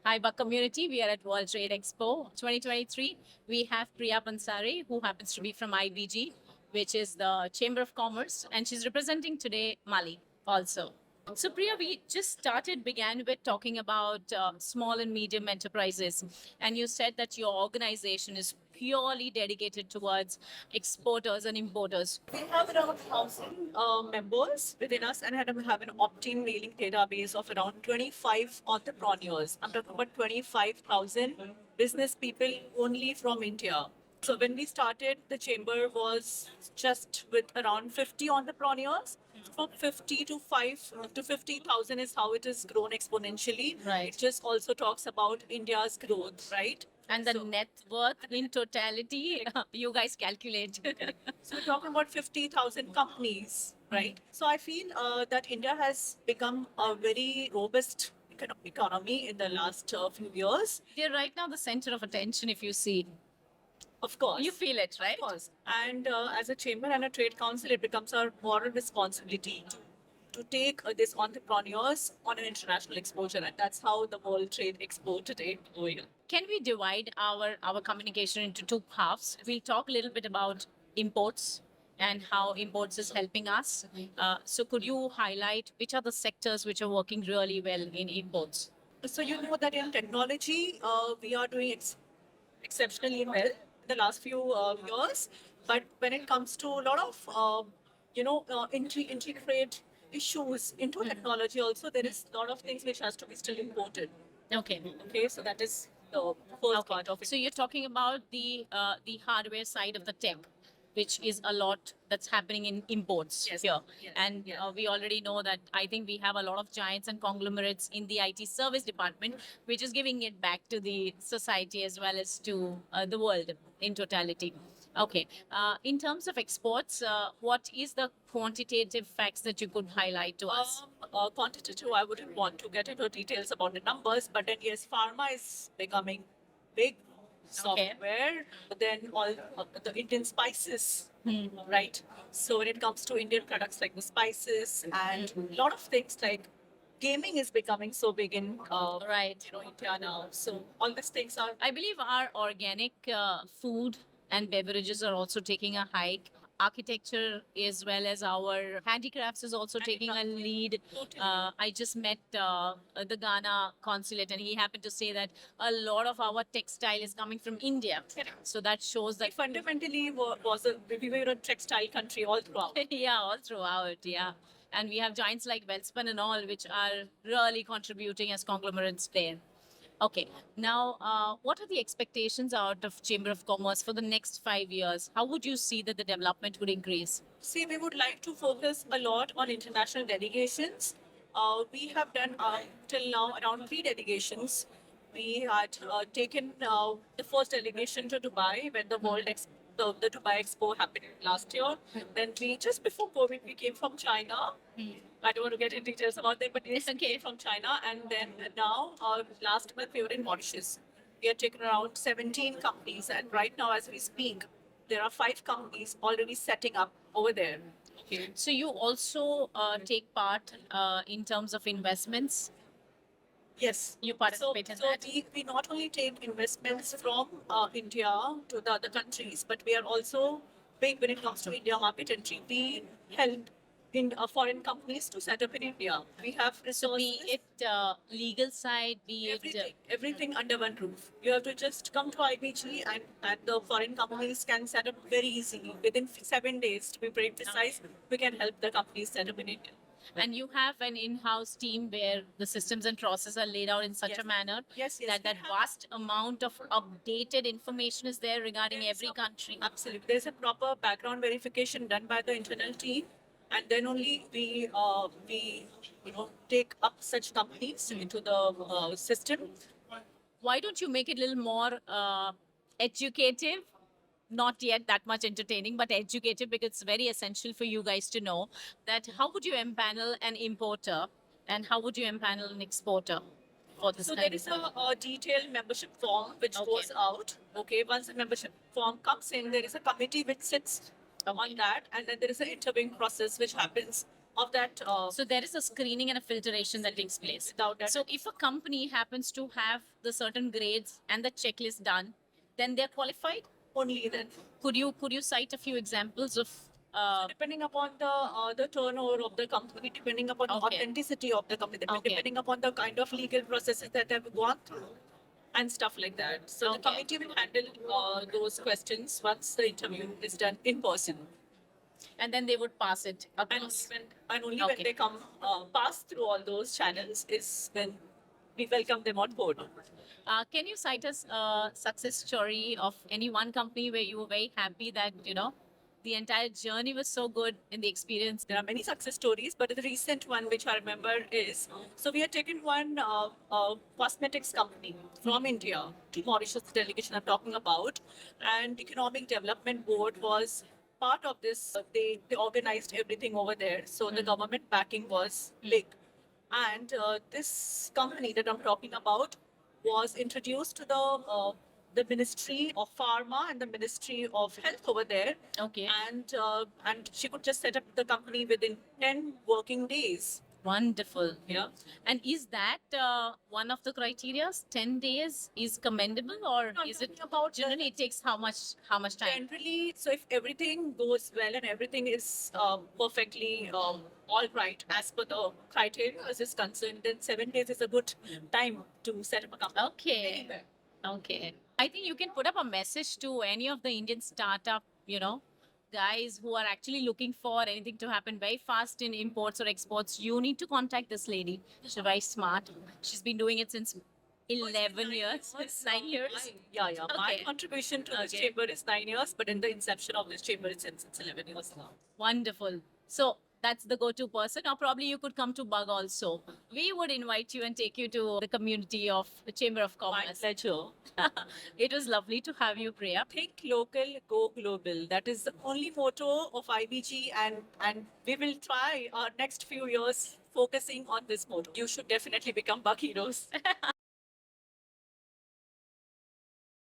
Hi, Bug community. We are at World Trade Expo 2023. We have Priya Pansare, who happens to be from IBG, which is the Chamber of Commerce, and she's representing today Mali also. So, Priya, we just began with talking about small and medium enterprises. And you said that your organization is purely dedicated towards exporters and importers. We have around 1,000 members within us and have an opt-in mailing database of around 25 entrepreneurs. I'm talking about 25,000 business people only from India. So when we started, the chamber was just with around 50 entrepreneurs. From 50 to 5 to 50,000 is how it has grown exponentially. Right. It just also talks about India's growth, right? And the net worth in totality, you guys calculate. So we're talking about 50,000 companies, right? So I feel that India has become a very robust economy in the last few years. They're right now the center of attention, if you see. Of course. You feel it, right? Of course. And as a chamber and a trade council, it becomes our moral responsibility to take these entrepreneurs on an international exposure. And that's how the World Trade Expo today going. Can we divide our communication into two halves? We'll talk a little bit about imports and how imports is helping us. So could you highlight which are the sectors which are working really well in imports? So you know that in technology, we are doing exceptionally well in the last few years. But when it comes to a lot of integrate issues into technology, also there is a lot of things which has to be still imported. Okay. Okay, so that is the first part of it. So you're talking about the hardware side of the tech, which is a lot that's happening in imports Yes. here. Yes. And Yes. we already know that I think we have a lot of giants and conglomerates in the IT service department, which is giving it back to the society as well as to the world in totality. Okay. In terms of exports, what is the quantitative facts that you could highlight to us? Quantitative, I wouldn't want to get into details about the numbers, but then yes, pharma is becoming big software, but then all the Indian spices, right? So when it comes to Indian products like the spices and a lot of things like gaming is becoming so big in Right. India now. So all these things are I believe our organic food and beverages are also taking a hike. Architecture as well as our handicrafts is also taking a lead. I just met the Ghana consulate, and he happened to say that a lot of our textile is coming from India. So that shows we that fundamentally was we were a textile country all throughout. yeah, all throughout, yeah. And we have giants like Welspun and all, which are really contributing as conglomerates there. Okay. Now, what are the expectations out of Chamber of Commerce for the next 5 years? How would you see that the development would increase? See, we would like to focus a lot on international delegations. We have done till now around 3 delegations. We had taken the first delegation to Dubai when the the Dubai Expo happened last year. Then we just before COVID we came from China. I don't want to get into details about that, but it's okay from China. And then now last month we were in Mauritius. We had taken around 17 companies, and right now as we speak, there are 5 companies already setting up over there. Okay. So you also take part in terms of investments. Yes. You participate in so that. we not only take investments from India to the other countries, but we are also big when it comes to India market entry. We help in foreign companies to set up in India. We have So be resources. it legal side, be it Everything under one roof. You have to just come to IBG and the foreign companies can set up very easily. Within 7 days, to be very precise, we can help the companies set up in India. and you have an in-house team where the systems and processes are laid out in such a Yes. manner Yes, that we that vast amount of updated information is there regarding every country. Absolutely. There's a proper background verification done by the internal team, and then only we take up such companies into the system. Why don't you make it a little more educative? Not yet that much entertaining, but educative, because it's very essential for you guys to know that how would you empanel an importer and how would you empanel an exporter for this So kind there is of a detailed membership form which Okay. goes out. Okay, once the membership form comes in, there is a committee which sits on that, and then there is an interviewing process which happens. of that. So there is a screening and a filtration that takes place. Without that. So if a company happens to have the certain grades and the checklist done, then they're qualified. Only then. Could you cite a few examples of? Depending upon the turnover of the company, depending upon the Okay. authenticity of the company, Okay. depending upon the kind of legal processes that they've gone through, and stuff like that. So the Okay. committee will handle those questions once the interview is done in person. And then they would pass it And across. only Okay. when they come pass through all those channels is when we welcome them on board. Can you cite us a success story of any one company where you were very happy that the entire journey was so good in the experience? There are many success stories, but the recent one which I remember is, so we had taken one cosmetics company from India to Mauritius, the delegation I'm talking about, and Economic Development Board was part of this. They organized everything over there, so the government backing was big. And this company that I'm talking about was introduced to the Ministry of Pharma and the Ministry of Health over there. Okay. And she could just set up the company within 10 working days. Wonderful. Yeah. And is that one of the criteria? 10 days is commendable, or No, I'm is it talking about generally it takes how much time? Generally, so if everything goes well and everything is perfectly all right as per the criteria as is concerned, then 7 days is a good time to set up a company. Okay. Anywhere. Okay. I think you can put up a message to any of the Indian startup, guys who are actually looking for anything to happen very fast in imports or exports. You need to contact this lady. She's very smart. She's been doing it since 11 years. It's 9 years. Yeah. My Okay. contribution to this Okay. chamber is 9 years, but in the inception of this chamber, it's 11 years now. Wonderful. So that's the go-to person, or probably you could come to Bug also. We would invite you and take you to the community of the Chamber of My Commerce. pleasure. It was lovely to have you, Priya. Think local, go global. That is the only motto of IBG, and we will try our next few years focusing on this motto. You should definitely become Bug heroes.